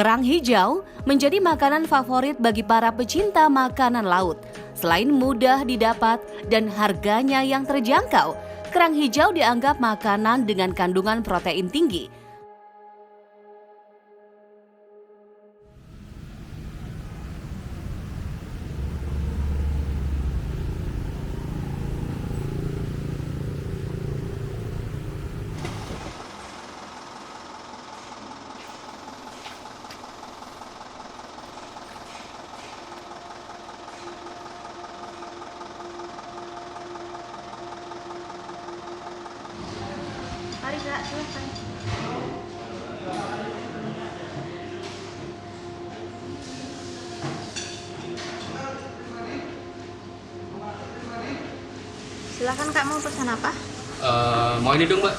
Kerang hijau menjadi makanan favorit bagi para pecinta makanan laut. Selain mudah didapat dan harganya yang terjangkau, kerang hijau dianggap makanan dengan kandungan protein tinggi. Mari Kak, silahkan. Silahkan Kak, mau pesan apa? Mau ini dong Mbak,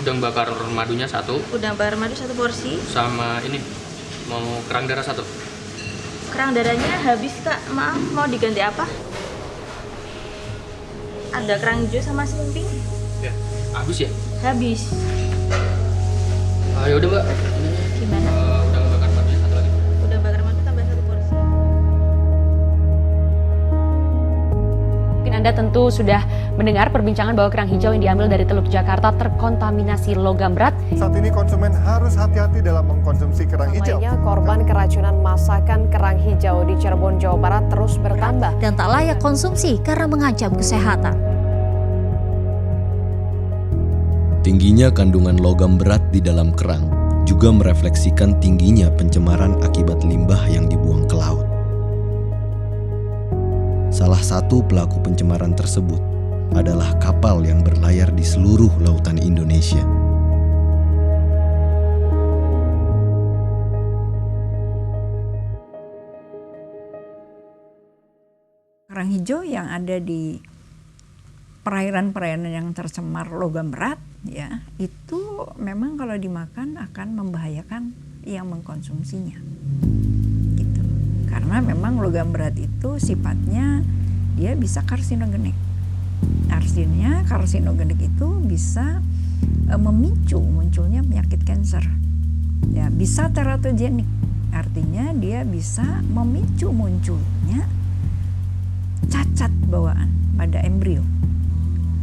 udang bakar madunya 1, Udang bakar madu 1 porsi. sama ini mau kerang darah 1. Kerang darahnya habis Kak, maaf, mau diganti apa? Ada kerang hijau sama selemping? Ya, habis ya? Habis. Ya udah Mbak, Gimana? udang bakar madunya 1 lagi. Udang bakar madu tambah 1 porsi. Mungkin Anda tentu sudah mendengar perbincangan bahwa kerang hijau yang diambil dari Teluk Jakarta terkontaminasi logam berat. Saat ini konsumen harus hati-hati dalam mengkonsumsi kerang hijau. Lainnya, korban keracunan masakan kerang hijau di Cirebon, Jawa Barat terus bertambah dan tak layak konsumsi karena mengancam kesehatan. Tingginya kandungan logam berat di dalam kerang juga merefleksikan tingginya pencemaran akibat limbah yang dibuang ke laut. Salah satu pelaku pencemaran tersebut adalah kapal yang berlayar di seluruh lautan Indonesia. Kerang hijau yang ada di perairan-perairan yang tercemar logam berat, ya, itu memang kalau dimakan akan membahayakan yang mengkonsumsinya. Gitu. Karena memang logam berat itu sifatnya dia bisa karsinogenik. Artinya karsinogenik itu bisa memicu munculnya penyakit kanker. Ya, bisa teratogenik. Artinya dia bisa memicu munculnya cacat bawaan pada embrio.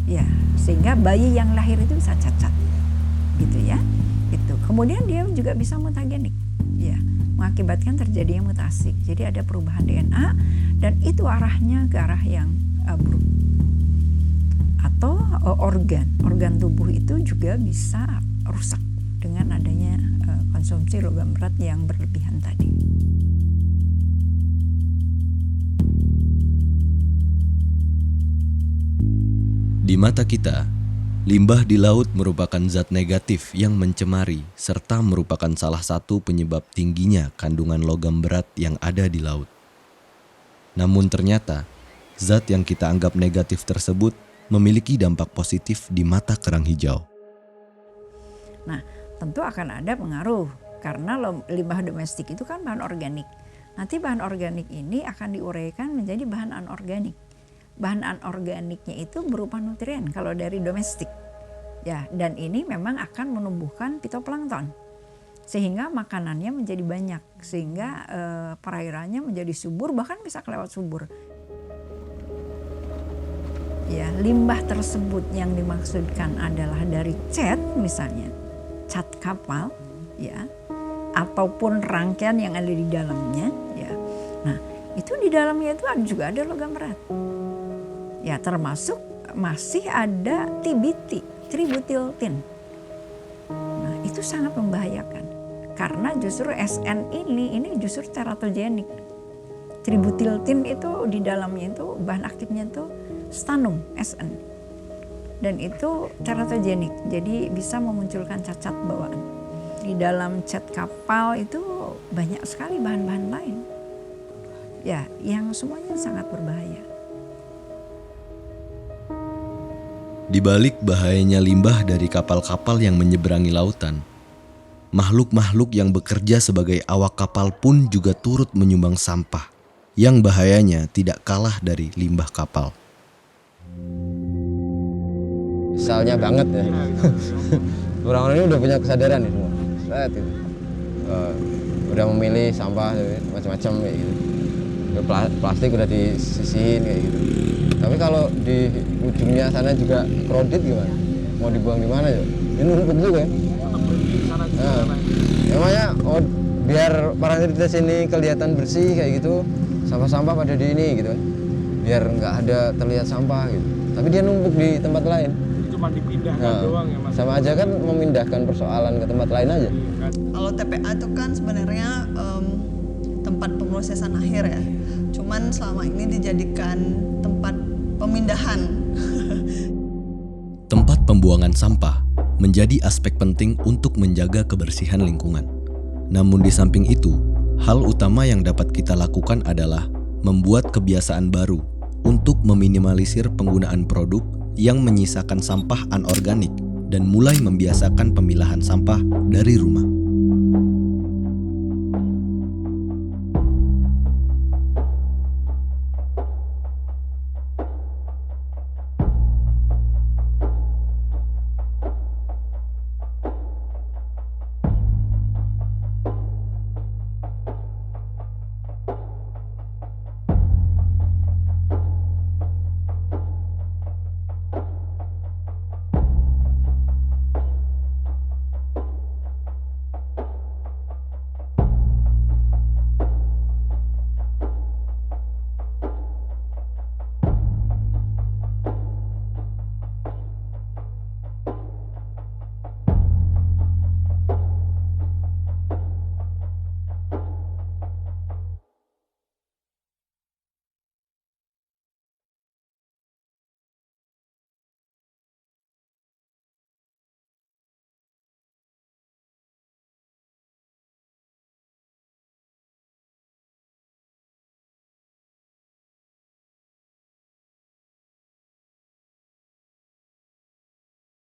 Ya, sehingga bayi yang lahir itu bisa cacat, gitu ya. Itu. Kemudian dia juga bisa mutagenik, ya, mengakibatkan terjadinya mutasi. Jadi ada perubahan DNA dan itu arahnya ke arah yang buruk. Atau organ tubuh itu juga bisa rusak dengan adanya konsumsi logam berat yang berlebihan tadi. Di mata kita, limbah di laut merupakan zat negatif yang mencemari serta merupakan salah satu penyebab tingginya kandungan logam berat yang ada di laut. Namun ternyata, zat yang kita anggap negatif tersebut memiliki dampak positif di mata kerang hijau. Nah, tentu akan ada pengaruh karena limbah domestik itu kan bahan organik. Nanti bahan organik ini akan diuraikan menjadi bahan anorganik. Bahan anorganiknya itu berupa nutrien kalau dari domestik. Ya, dan ini memang akan menumbuhkan fitoplankton. Sehingga makanannya menjadi banyak, sehingga perairannya menjadi subur, bahkan bisa kelewat subur. Ya, limbah tersebut yang dimaksudkan adalah dari cat misalnya, cat kapal, ya, ataupun rangkaian yang ada di dalamnya, ya. Nah, itu di dalamnya itu juga ada logam berat. Ya, termasuk masih ada TBT, tributyltin. Nah, itu sangat membahayakan. Karena justru SN ini justru teratogenik. Tributyltin itu di dalamnya itu bahan aktifnya itu stannum, SN. Dan itu teratogenik, jadi bisa memunculkan cacat bawaan. Di dalam cat kapal itu banyak sekali bahan-bahan lain. Ya, yang semuanya sangat berbahaya. Di balik bahayanya limbah dari kapal-kapal yang menyeberangi lautan, makhluk-makhluk yang bekerja sebagai awak kapal pun juga turut menyumbang sampah yang bahayanya tidak kalah dari limbah kapal. Misalnya banget ya. Orang-orang ini udah punya kesadaran nih semua. Lihat itu. udah memilih sampah macam-macam kayak gitu. Plastik udah disisihin kayak gitu. Tapi kalau di ujungnya sana juga kredit gimana? Mau dibuang di mana ya? Ini numpuk juga ya. Namanya biar parasiritas ini kelihatan bersih kayak gitu, sampah-sampah pada di ini gitu kan. Biar nggak ada terlihat sampah gitu. Tapi dia numpuk di tempat lain. Cuma dipindahkan doang ya Mas? Sama aja kan memindahkan persoalan ke tempat lain aja. Kalau TPA itu kan sebenarnya tempat pemrosesan akhir ya. Cuman selama ini dijadikan tempat pemindahan. Tempat pembuangan sampah menjadi aspek penting untuk menjaga kebersihan lingkungan. Namun di samping itu, hal utama yang dapat kita lakukan adalah membuat kebiasaan baru untuk meminimalisir penggunaan produk yang menyisakan sampah anorganik dan mulai membiasakan pemilahan sampah dari rumah.